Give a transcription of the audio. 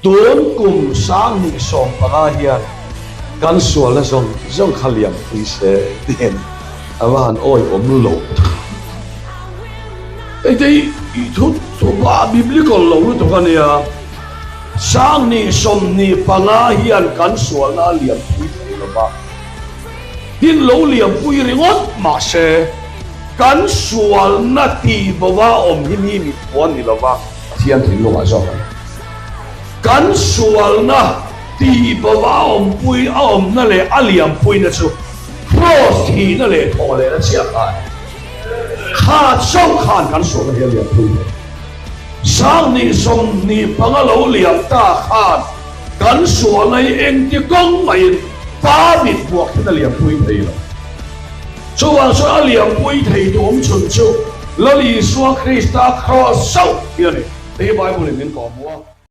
tuấn cùng sáng ni som panga hiền kan sual na zong zong khaliam pui se den awan oi om lo đây thu ba biblical lo to kan ya sang ni som ni panga hian kan sual na liam pui lo ba tin lo liam pui ringot ma se kan sual na ti bawa om hi mi pon ni lo ba thian thin lo ga zo kan sual na ti bawa om pui a om na le aliam pui na chu cross hi na le tho le na chia kha song khan kan sual na liam pui sang ni som ni pangalo liam ta khan kan sual na eng ti kong mai ba bit buak na liam pui thei lo chu ang so aliam pui thei to om chun chu lo li suang Krista cross sau hian ni Bible in ko bua